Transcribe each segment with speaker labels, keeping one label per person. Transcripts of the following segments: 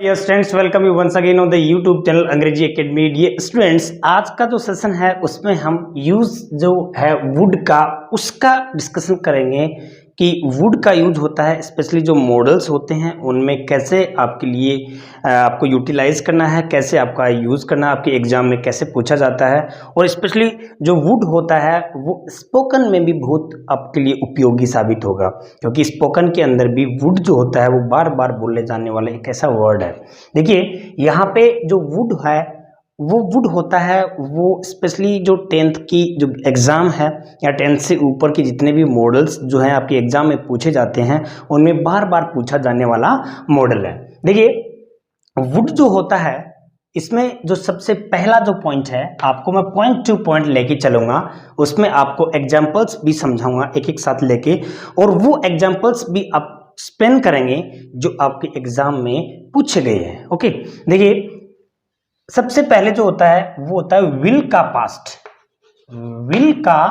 Speaker 1: Yes students, welcome you once again on the YouTube channel Angrezi academy. ये students, आज का जो सेशन है उसमें हम यूज जो है वुड का उसका डिस्कशन करेंगे कि वुड का यूज होता है, स्पेशली जो मॉडल्स होते हैं उनमें कैसे आपके लिए आपको यूटिलाइज करना है, कैसे आपका यूज़ करना है, आपके एग्जाम में कैसे पूछा जाता है। और स्पेशली जो वुड होता है वो स्पोकन में भी बहुत आपके लिए उपयोगी साबित होगा, क्योंकि स्पोकन के अंदर भी वुड जो होता है वो बार बार बोले जाने वाला एक ऐसा वर्ड है। देखिए यहाँ पे जो वुड है वो वुड होता है, वो स्पेशली जो 10th की जो एग्ज़ाम है या 10th से ऊपर के जितने भी मॉडल्स जो हैं आपके एग्ज़ाम में पूछे जाते हैं उनमें बार बार पूछा जाने वाला मॉडल है। देखिए वुड जो होता है इसमें जो सबसे पहला जो पॉइंट है, आपको मैं पॉइंट टू पॉइंट लेके चलूँगा, उसमें आपको एग्जाम्पल्स भी समझाऊंगा एक एक साथ लेके, और वो एग्जाम्पल्स भी आप स्पेन करेंगे जो आपके एग्जाम में पूछे गए हैं। ओके, देखिए सबसे पहले जो होता है वो होता है विल का पास्ट। विल का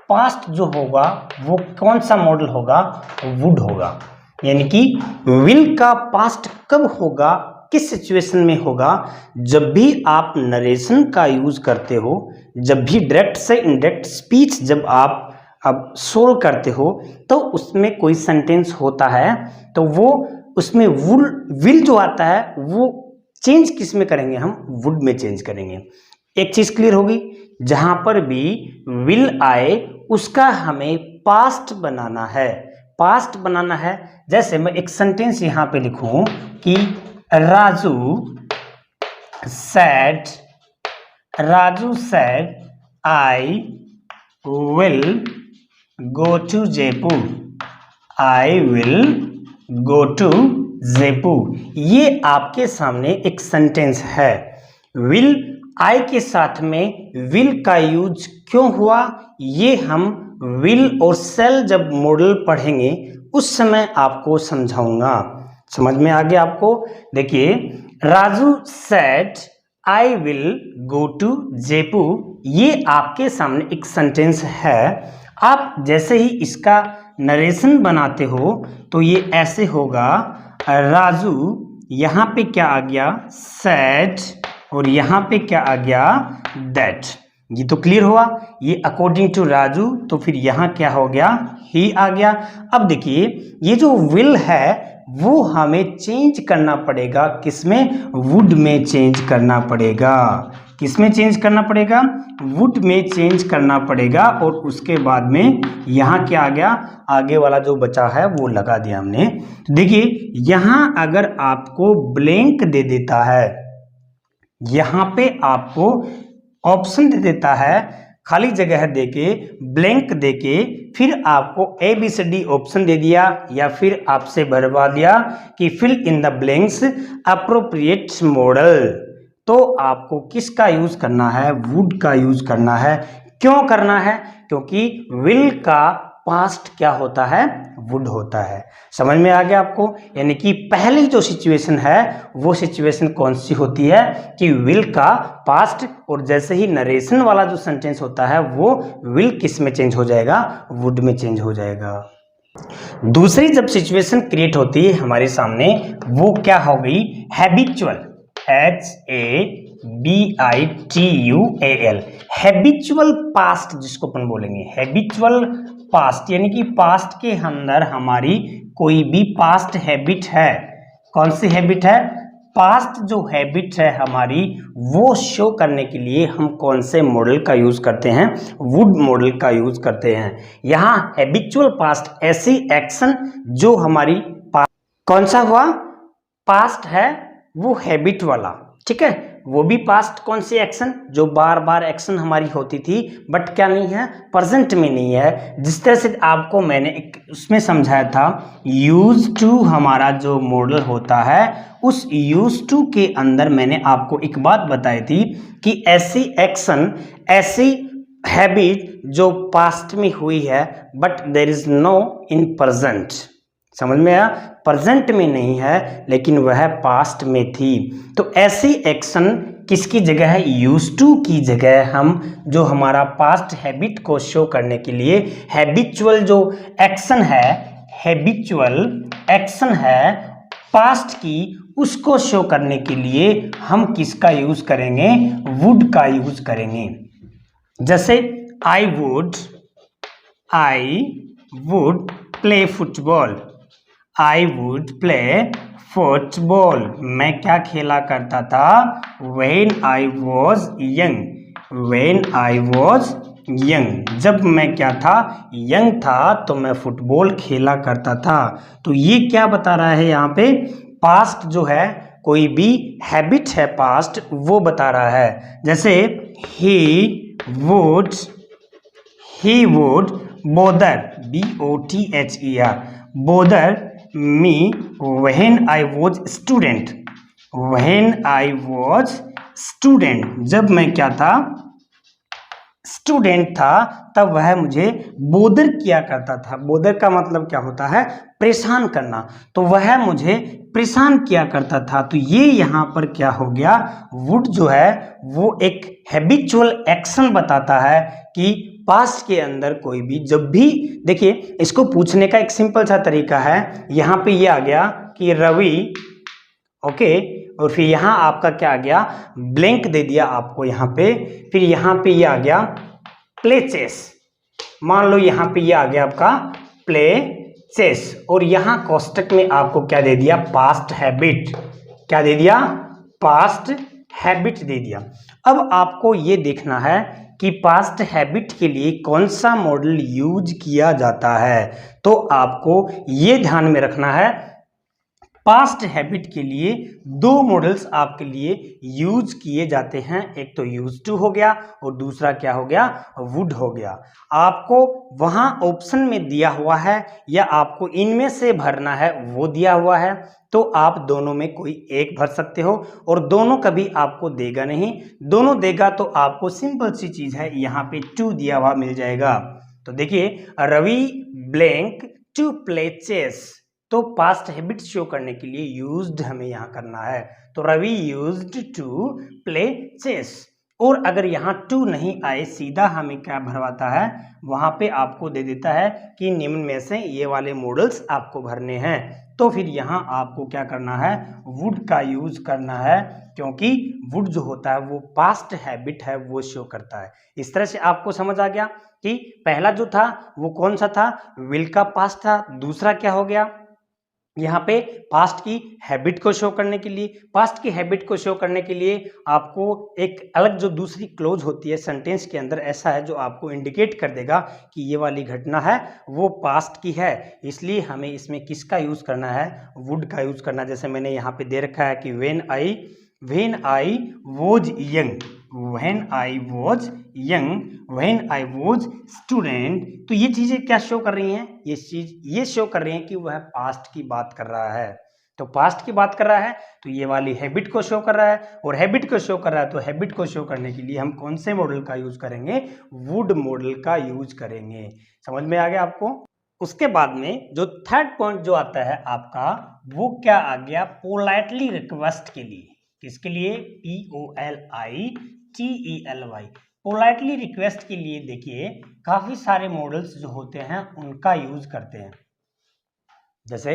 Speaker 1: पास्ट जो होगा वो कौन सा मॉडल होगा? वुड होगा। यानी कि विल का पास्ट कब होगा, किस सिचुएशन में होगा? जब भी आप नरेशन का यूज करते हो, जब भी डायरेक्ट से इनडायरेक्ट स्पीच जब आप अब सोल्व करते हो, तो उसमें कोई सेंटेंस होता है तो वो उसमें विल जो आता है वो चेंज किस में करेंगे? हम वुड में चेंज करेंगे। एक चीज क्लियर होगी, जहां पर भी विल आए उसका हमें पास्ट बनाना है। पास्ट बनाना है, जैसे मैं एक सेंटेंस यहां पे लिखूं कि Raju said I will go to Jaipur। I will go to Jaipur. ये आपके सामने एक सेंटेंस है। विल आई के साथ में विल का यूज क्यों हुआ, ये हम विल और सेल जब मॉडल पढ़ेंगे उस समय आपको समझाऊंगा। समझ में आ गया आपको? देखिए Raju said I will go to Jaipur, ये आपके सामने एक सेंटेंस है। आप जैसे ही इसका नरेशन बनाते हो तो ये ऐसे होगा, राजू यहाँ पे क्या आ गया? सैड, और यहाँ पे क्या आ गया? दैट। ये तो क्लियर हुआ, ये अकॉर्डिंग टू राजू, तो फिर यहाँ क्या हो गया? ही आ गया। अब देखिए ये जो विल है वो हमें चेंज करना पड़ेगा, किसमें? वुड में चेंज करना पड़ेगा। किसमें चेंज करना पड़ेगा? वुड में चेंज करना पड़ेगा। और उसके बाद में यहाँ क्या आ गया? आगे वाला जो बचा है वो लगा दिया हमने। देखिए यहाँ अगर आपको ब्लैंक दे देता है, यहाँ पे आपको ऑप्शन दे देता है, खाली जगह देके ब्लैंक देके फिर आपको ABCD ऑप्शन दे दिया, या फिर आपसे भरवा दिया कि fill in the blanks appropriate modal, तो आपको किसका यूज करना है? वुड का यूज करना है। क्यों करना है? क्योंकि विल का पास्ट क्या होता है? वुड होता है। समझ में आ गया आपको? यानी कि पहली जो सिचुएशन है वो सिचुएशन कौन सी होती है कि विल का पास्ट, और जैसे ही नरेशन वाला जो सेंटेंस होता है वो विल किस में चेंज हो जाएगा? वुड में चेंज हो जाएगा। दूसरी जब सिचुएशन क्रिएट होती है हमारे सामने, वो क्या हो गई? हैबिचुअल। HABITUAL, हैबिचुअल पास्ट जिसको अपन बोलेंगे। हैबिचुअल पास्ट यानी कि पास्ट के अंदर हमारी कोई भी पास्ट हैबिट है। कौन सी हैबिट है? पास्ट जो हैबिट है हमारी, वो शो करने के लिए हम कौन से मॉडल का यूज करते हैं? वुड मॉडल का यूज करते हैं। यहाँ हैबिचुअल पास्ट ऐसी एक्शन जो हमारी कौन सा हुआ? पास्ट है वो हैबिट वाला, ठीक है। वो भी पास्ट कौन सी एक्शन? जो बार बार एक्शन हमारी होती थी, बट क्या नहीं है? प्रेजेंट में नहीं है। जिस तरह से आपको मैंने एक उसमें समझाया था, यूज टू हमारा जो मॉडल होता है, उस यूज टू के अंदर मैंने आपको एक बात बताई थी कि ऐसी एक्शन, ऐसी हैबिट जो पास्ट में हुई है but there is no in present. समझ में आया? प्रेजेंट में नहीं है लेकिन वह पास्ट में थी। तो ऐसी एक्शन किसकी जगह है? यूज टू की जगह हम जो हमारा पास्ट हैबिट को शो करने के लिए हैबिचुअल जो एक्शन है, हैबिचुअल एक्शन है पास्ट की, उसको शो करने के लिए हम किसका यूज करेंगे? वुड का यूज करेंगे। जैसे I would play football. I would play football. मैं क्या खेला करता था? When I was young। When I was young। जब मैं क्या था? यंग था तो मैं फुटबॉल खेला करता था। तो ये क्या बता रहा है यहाँ पे? पास्ट जो है, कोई भी हैबिट है पास्ट, वो बता रहा है। जैसे he would bother bother me when I was student। when I was student। जब मैं क्या था? स्टूडेंट था, तब वह मुझे बोदर किया करता था। बोदर का मतलब क्या होता है? परेशान करना। तो वह मुझे परेशान किया करता था। तो ये यहाँ पर क्या हो गया? वुड जो है वो एक हैबिचुअल एक्शन बताता है कि पास्ट के अंदर कोई भी जब भी, देखिए इसको पूछने का एक सिंपल सा तरीका है। यहाँ पे ये आ गया कि रवि, ओके, और फिर यहाँ आपका क्या आ गया? ब्लैंक दे दिया आपको यहाँ पे। फिर यहाँ पे ये आ गया प्ले चेस। मान लो यहाँ पे ये आ गया आपका प्ले चेस, और यहाँ कोष्टक में आपको क्या दे दिया? Past habit. क्या दे दिया? पास्ट हैबिट दे दिया। अब आपको ये देखना है कि पास्ट हैबिट के लिए कौन सा मॉडल यूज किया जाता है। तो आपको ये ध्यान में रखना है, पास्ट हैबिट के लिए दो मॉडल्स आपके लिए यूज किए जाते हैं। एक तो यूज टू हो गया और दूसरा क्या हो गया? वुड हो गया। आपको वहां ऑप्शन में दिया हुआ है या आपको इनमें से भरना है, वो दिया हुआ है। तो आप दोनों में कोई एक भर सकते हो, और दोनों कभी आपको देगा नहीं। दोनों देगा तो आपको सिंपल सी चीज है, यहाँ पे टू दिया हुआ मिल जाएगा। तो देखिए, Ravi blank to play chess. तो पास्ट हैबिट शो करने के लिए यूज्ड हमें यहाँ करना है। तो Ravi used to play chess. और अगर यहाँ टू नहीं आए, सीधा हमें क्या भरवाता है? वहां पे आपको दे देता है कि निम्न में से ये वाले मॉडल्स आपको भरने हैं। तो फिर यहाँ आपको क्या करना है? वुड का यूज करना है, क्योंकि वुड जो होता है वो पास्ट हैबिट है, वो शो करता है। इस तरह से आपको समझ आ गया कि पहला जो था वो कौन सा था? विल का पास्ट था। दूसरा क्या हो गया? यहाँ पे पास्ट की हैबिट को शो करने के लिए, पास्ट की हैबिट को शो करने के लिए आपको एक अलग जो दूसरी क्लोज होती है सेंटेंस के अंदर, ऐसा है जो आपको इंडिकेट कर देगा कि ये वाली घटना है वो पास्ट की है। इसलिए हमें इसमें किसका यूज करना है? वुड का यूज करना है। जैसे मैंने यहाँ पे दे रखा है कि when I was young, when I was young, when I was student। तो ये चीजें क्या शो कर रही हैं? ये शो कर रही हैं कि वह पास्ट की बात कर रहा है। तो पास्ट की बात कर रहा है तो ये वाली हैबिट को शो कर रहा है, और हैबिट को शो कर रहा है तो हैबिट को शो करने के लिए हम कौन से मॉडल का यूज करेंगे? वुड मॉडल का यूज करेंगे। समझ में आ गया आपको? उसके बाद में जो थर्ड पॉइंट जो आता है आपका, वो क्या आ गया? पोलाइटली रिक्वेस्ट के लिए। किसके लिए? POLITELY। पोलाइटली रिक्वेस्ट के लिए देखिए काफी सारे मॉडल्स जो होते हैं उनका यूज करते हैं। जैसे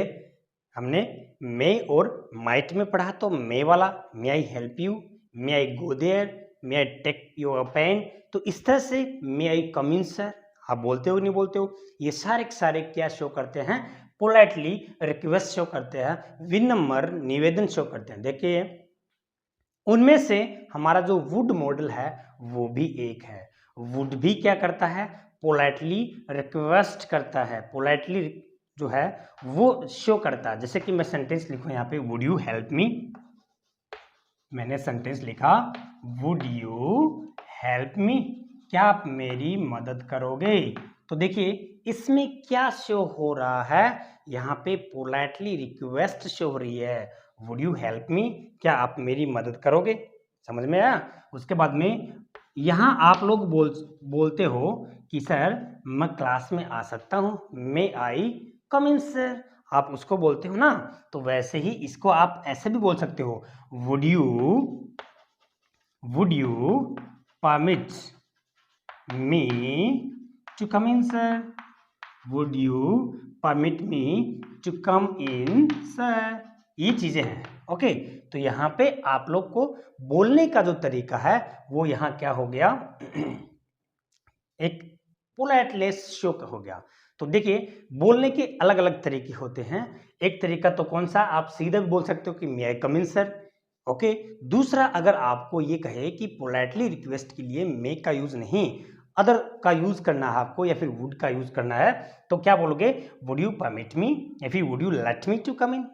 Speaker 1: हमने मे और माइट में पढ़ा, तो मे वाला, may I help you, may I go there, may I take your pen. तो इस तरह से मे आई कम इन सर, आप बोलते हो नहीं बोलते हो, ये सारे के सारे क्या शो करते हैं? पोलाइटली रिक्वेस्ट शो करते हैं, विनम्र निवेदन शो करते हैं। देखिए उनमें से हमारा जो वुड मॉडल है वो भी एक है। वुड भी क्या करता है? पोलाइटली रिक्वेस्ट करता है, पोलाइटली जो है वो शो करता है। जैसे कि मैं सेंटेंस लिखूं यहाँ पे, वुड यू हेल्प मी। मैंने सेंटेंस लिखा, वुड यू हेल्प मी, क्या आप मेरी मदद करोगे? तो देखिए इसमें क्या शो हो रहा है? यहाँ पे पोलाइटली रिक्वेस्ट शो हो रही है, वुड यू हेल्प मी, क्या आप मेरी मदद करोगे? समझ में आया? उसके बाद में यहाँ आप लोग बोलते हो कि सर मैं क्लास में आ सकता हूँ, मे आई कम इन सर, आप उसको बोलते हो ना। तो वैसे ही इसको आप ऐसे भी बोल सकते हो, would you permit me to come in sir, would you permit me to come in sir. ये चीजें हैं, ओके, तो यहाँ पे आप लोग को बोलने का जो तरीका है वो यहाँ क्या हो गया, एक पोलाइटनेस शो हो गया। तो देखिए बोलने के अलग अलग तरीके होते हैं। एक तरीका तो कौन सा, आप सीधा भी बोल सकते हो कि मे आई कम इन सर। ओके, दूसरा अगर आपको ये कहे कि पोलाइटली रिक्वेस्ट के लिए मे का यूज नहीं अदर का यूज करना है आपको, या फिर वुड का यूज करना है, तो क्या बोलोगे, वुड यू परमिट मी, या फिर would you let me to come in,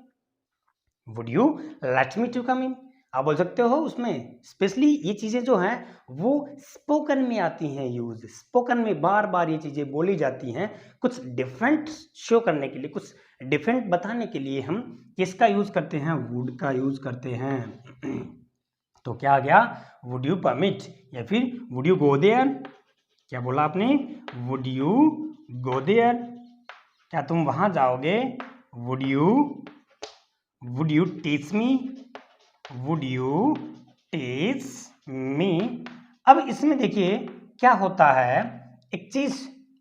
Speaker 1: would you let me to come in, आप बोल सकते हो उसमें। स्पेशली ये चीजें जो हैं वो स्पोकन में आती हैं यूज, स्पोकन में बार बार ये चीजें बोली जाती हैं, कुछ डिफरेंट शो करने के लिए, कुछ डिफरेंट बताने के लिए हम किसका यूज करते हैं, वुड का यूज करते हैं। तो क्या आ गया, वुड यू परमिट, या फिर वुड यू गो देयर, क्या बोला आपने, वुड यू गो देयर, क्या तुम वहां जाओगे, would you teach me, would you teach me. अब इसमें देखिए क्या होता है, एक चीज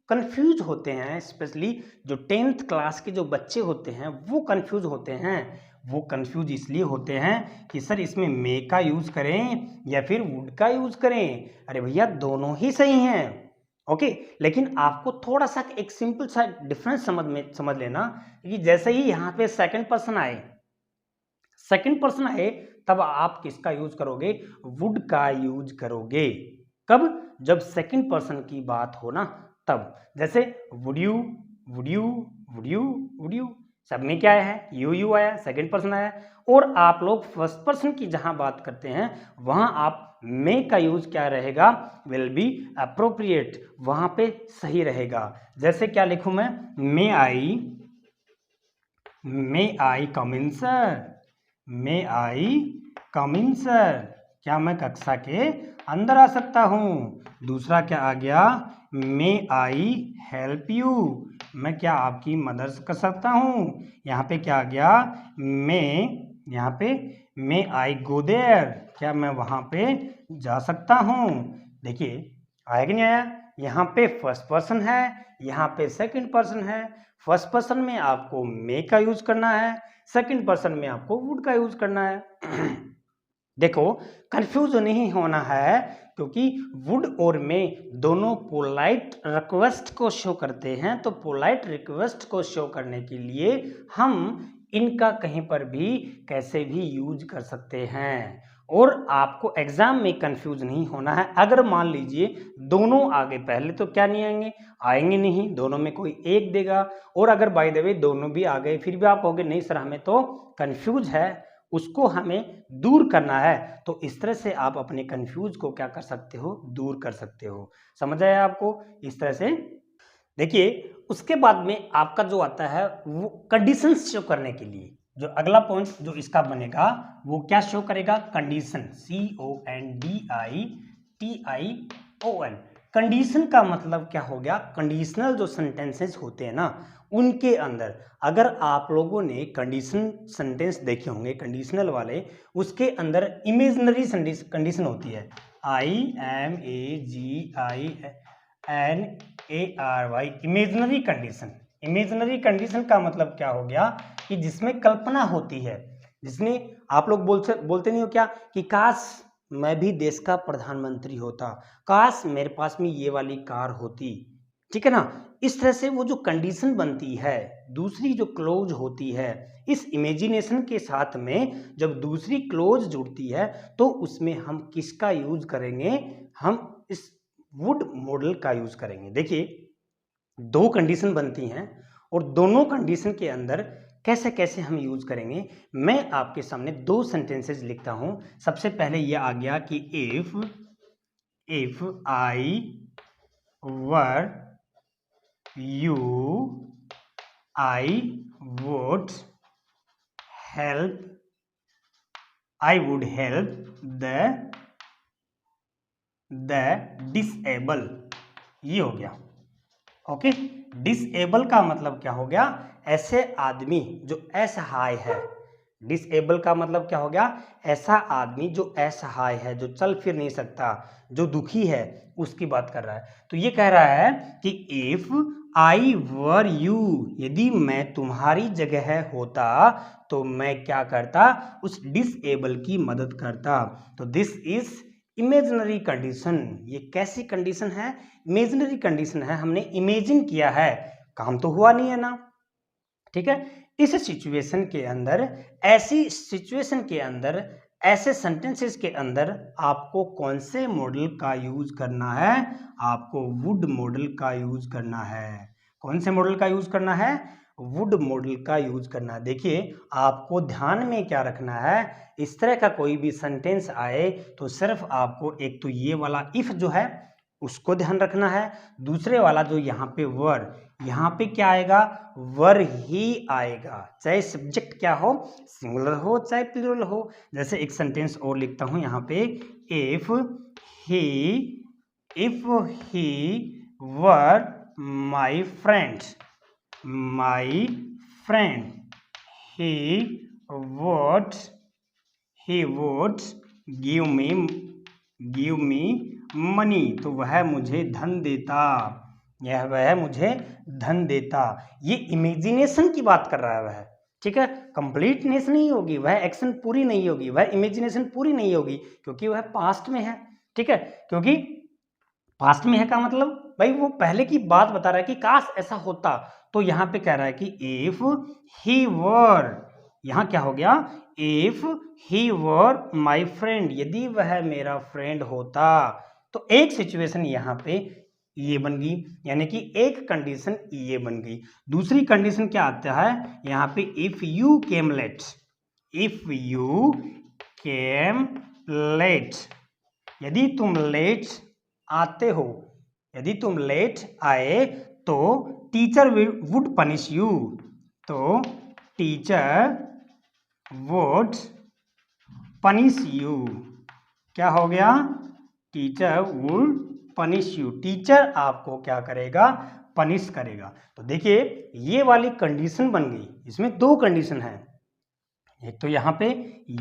Speaker 1: कंफ्यूज होते हैं, स्पेशली जो 10th क्लास के जो बच्चे होते हैं वो कंफ्यूज होते हैं। वो कंफ्यूज इसलिए होते हैं कि सर इसमें मे का यूज करें या फिर वुड का यूज करें। अरे भैया दोनों ही सही हैं, ओके, लेकिन आपको थोड़ा सा एक सिंपल सा डिफरेंस समझ लेना कि जैसे ही यहाँ पे सेकंड पर्सन आए, तब आप किसका यूज करोगे, वुड का यूज करोगे। कब, जब सेकंड पर्सन की बात हो ना तब। जैसे would you, would you, would you, would you, सब में क्या आया है, यू आया, सेकंड पर्सन आया। और आप लोग फर्स्ट पर्सन की जहां बात करते हैं वहां आप मे का यूज क्या रहेगा, विल बी अप्रोप्रिएट, वहां पे सही रहेगा। जैसे क्या लिखूं मैं, मे आई कम in sir, may I come in sir, क्या मैं कक्षा के अंदर आ सकता हूँ। दूसरा क्या आ गया, मे आई हेल्प यू, मैं क्या आपकी मदद कर सकता हूँ। यहाँ पे क्या आ गया, यहाँ पे मे आई गो देयर, क्या मैं वहाँ पे जा सकता हूँ। देखिए आया कि नहीं आया, यहाँ पे फर्स्ट पर्सन है, यहाँ पे सेकंड पर्सन है। फर्स्ट पर्सन में आपको मे का यूज करना है, सेकंड पर्सन में आपको वुड का यूज करना है। देखो कंफ्यूज नहीं होना है, क्योंकि वुड और मे दोनों पोलाइट रिक्वेस्ट को शो करते हैं। तो पोलाइट रिक्वेस्ट को शो करने के लिए हम इनका कहीं पर भी कैसे भी यूज कर सकते हैं। और आपको एग्जाम में कंफ्यूज नहीं होना है। अगर मान लीजिए दोनों आगे, पहले तो क्या नहीं आएंगे नहीं, दोनों में कोई एक देगा। और अगर बाय द वे दोनों भी आ गए फिर भी आप कहोगे नहीं सर हमें तो कंफ्यूज है, उसको हमें दूर करना है। तो इस तरह से आप अपने कंफ्यूज को क्या कर सकते हो, दूर कर सकते हो। समझ आया आपको, इस तरह से। देखिए उसके बाद में आपका जो आता है वो कंडीशंस शो करने के लिए, जो अगला पॉइंट जो इसका बनेगा वो क्या शो करेगा, कंडीशन, CONDITION। कंडीशन का मतलब क्या हो गया, कंडीशनल जो सेंटेंसेस होते हैं ना उनके अंदर, अगर आप लोगों ने कंडीशन सेंटेंस देखे होंगे कंडीशनल वाले, उसके अंदर इमेजिनरी कंडीशन होती है, IMAGINARY, imaginary condition. Imaginary condition का मतलब क्या हो गया कि जिसमें कल्पना होती है, जिसमें आप लोग बोलते नहीं हो क्या कि काश मैं भी देश का प्रधानमंत्री होता, काश मेरे पास में ये वाली कार होती, ठीक है ना। इस तरह से वो जो कंडीशन बनती है, दूसरी जो क्लोज होती है, इस इमेजिनेशन के साथ में जब दूसरी क्लोज जुड़ती है तो उसमें हम किसका यूज करेंगे, हम इस वुड मॉडल का यूज करेंगे। देखिए दो कंडीशन बनती हैं और दोनों कंडीशन के अंदर कैसे कैसे हम यूज करेंगे, मैं आपके सामने दो सेंटेंसेस लिखता हूं। सबसे पहले यह आ गया कि if I were you I would help the disable, ये हो गया। ओके, डिसेबल का मतलब क्या हो गया, ऐसे आदमी जो असहाय है, डिसेबल का मतलब क्या हो गया, ऐसा आदमी जो असहाय है, जो चल फिर नहीं सकता, जो दुखी है, उसकी बात कर रहा है। तो ये कह रहा है कि इफ आई वर यू, यदि मैं तुम्हारी जगह होता तो मैं क्या करता, उस डिसेबल की मदद करता। तो दिस इज इमेजिनरी कंडीशन। ये कैसी कंडीशन है, इमेजिनरी कंडीशन है, हमने इमेजिन किया है, काम तो हुआ नहीं है ना, ठीक है। इस सिचुएशन के अंदर, ऐसी सिचुएशन के अंदर, ऐसे सेंटेंसेस के अंदर आपको कौन से मॉडल का यूज करना है, आपको वुड मॉडल का यूज करना है। कौन से मॉडल का यूज करना है, वुड मॉडल का यूज करना है। देखिए आपको ध्यान में क्या रखना है, इस तरह का कोई भी सेंटेंस आए तो सिर्फ आपको एक तो ये वाला इफ जो है उसको ध्यान रखना है, दूसरे वाला जो यहाँ पे वर, यहाँ पे क्या आएगा, वर ही आएगा, चाहे सब्जेक्ट क्या हो, सिंगुलर हो चाहे प्लूरल हो। जैसे एक सेंटेंस और लिखता हूं यहाँ पे, if he were my friend, my friend, he would give me money, तो वह मुझे धन देता, वह मुझे धन देता। ये इमेजिनेशन की बात कर रहा है वह, ठीक है। कंप्लीटनेस नहीं होगी, वह एक्शन पूरी नहीं होगी, वह इमेजिनेशन पूरी नहीं होगी, क्योंकि वह पास्ट में है, ठीक है। क्योंकि पास्ट में है का मतलब भाई वो पहले की बात बता रहा है कि काश ऐसा होता। तो यहाँ पे कह रहा है कि इफ ही वर, यहाँ क्या हो गया, if he were my friend, यदि वह मेरा फ्रेंड होता। तो एक सिचुएशन यहाँ पे ये बन गई, यानी कि एक कंडीशन ये बन गई। दूसरी कंडीशन क्या आता है यहाँ पे, if you came late, if you came late, यदि तुम लेट आते हो, यदि तुम लेट आए तो टीचर वुड पनिश यू, तो टीचर वुड पनिश यू, क्या हो गया, teacher would punish you, teacher आपको क्या करेगा, पनिश करेगा। तो देखिए ये वाली कंडीशन बन गई, इसमें दो कंडीशन है, एक तो यहाँ पे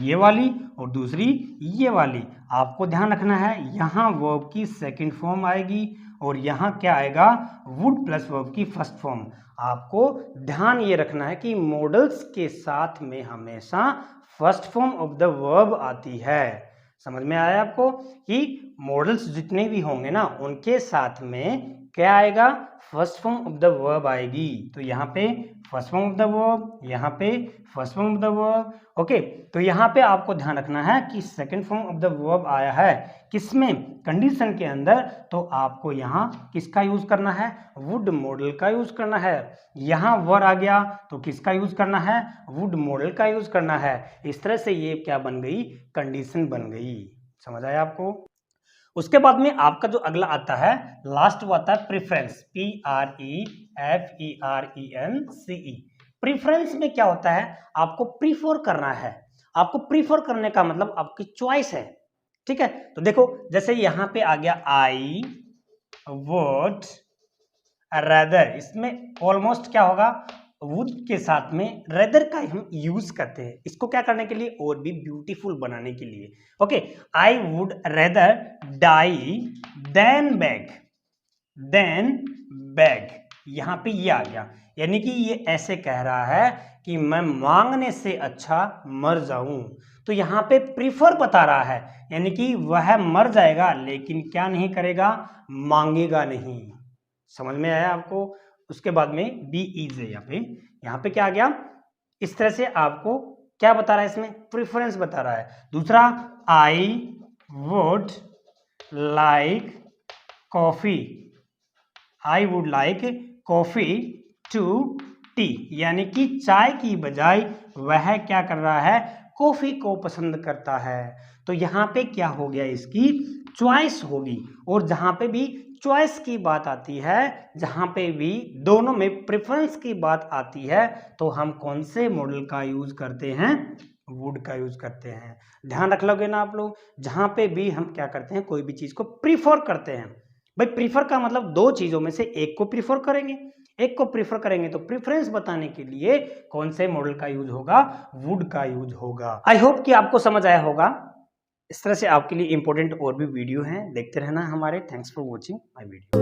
Speaker 1: ये वाली और दूसरी ये वाली। आपको ध्यान रखना है यहाँ वर्ब की सेकंड फॉर्म आएगी और यहाँ क्या आएगा, वुड प्लस वर्ब की फर्स्ट फॉर्म। आपको ध्यान ये रखना है कि मॉडल्स के साथ में हमेशा first form of the verb आती है। समझ में आया आपको कि मॉडल्स जितने भी होंगे ना उनके साथ में क्या आएगा, first form of the verb आएगी। तो यहाँ पे first form of the verb, यहाँ पे first form of the verb, okay. तो यहाँ पे आपको ध्यान रखना है कि second form of the verb आया है किसमें, कंडीशन के अंदर, तो आपको यहाँ किसका यूज करना है, वुड मॉडल का यूज करना है। यहाँ वर आ गया तो किसका यूज करना है, वुड मॉडल का यूज करना है। इस तरह से ये क्या बन गई, कंडीशन बन गई। समझ आया आपको। उसके बाद में आपका जो अगला आता है, लास्ट वो आता है प्रेफरेंस, PREFERENCE। प्रेफरेंस में क्या होता है, आपको प्रीफर करना है। आपको प्रीफर करने का मतलब आपकी चॉइस है, ठीक है। तो देखो जैसे यहाँ पे आ गया आई वुड रेदर, इसमें ऑलमोस्ट क्या होगा, वुड के साथ में रेदर का हम यूज करते हैं, इसको क्या करने के लिए, और भी ब्यूटीफुल बनाने के लिए। Okay, I would rather die than beg, यहां पे ये आ गया, यानी कि ये ऐसे कह रहा है कि मैं मांगने से अच्छा मर जाऊं। तो यहाँ पे प्रीफर बता रहा है, यानी कि वह मर जाएगा लेकिन क्या नहीं करेगा, मांगेगा नहीं। समझ में आया आपको। उसके बाद में बी इज है, यहाँ पे क्या आ गया, इस तरह से आपको क्या बता रहा है, इसमें प्रेफरेंस बता रहा है। दूसरा, I would like coffee, I would like coffee to tea, यानी कि चाय की बजाय वह क्या कर रहा है, कॉफी को पसंद करता है। तो यहाँ पे क्या हो गया, इसकी चॉइस होगी। और जहाँ पे भी चॉइस की बात आती है, जहाँ पे भी दोनों में प्रेफरेंस की बात आती है, तो हम कौन से मॉडल का यूज करते हैं, वुड का यूज करते हैं। ध्यान रख लोगे ना आप लोग। जहाँ पे भी हम क्या करते हैं, कोई भी चीज को प्रीफर करते हैं, भाई प्रीफर का मतलब दो चीजों में से एक को प्रीफर करेंगे, एक को प्रीफर करेंगे तो प्रेफरेंस बताने के लिए कौन से मॉडल का यूज होगा, वुड का यूज होगा। आई होप कि आपको समझ आया होगा। इस तरह से आपके लिए इंपॉर्टेंट और भी वीडियो हैं, देखते रहना हमारे। Thanks for watching my video.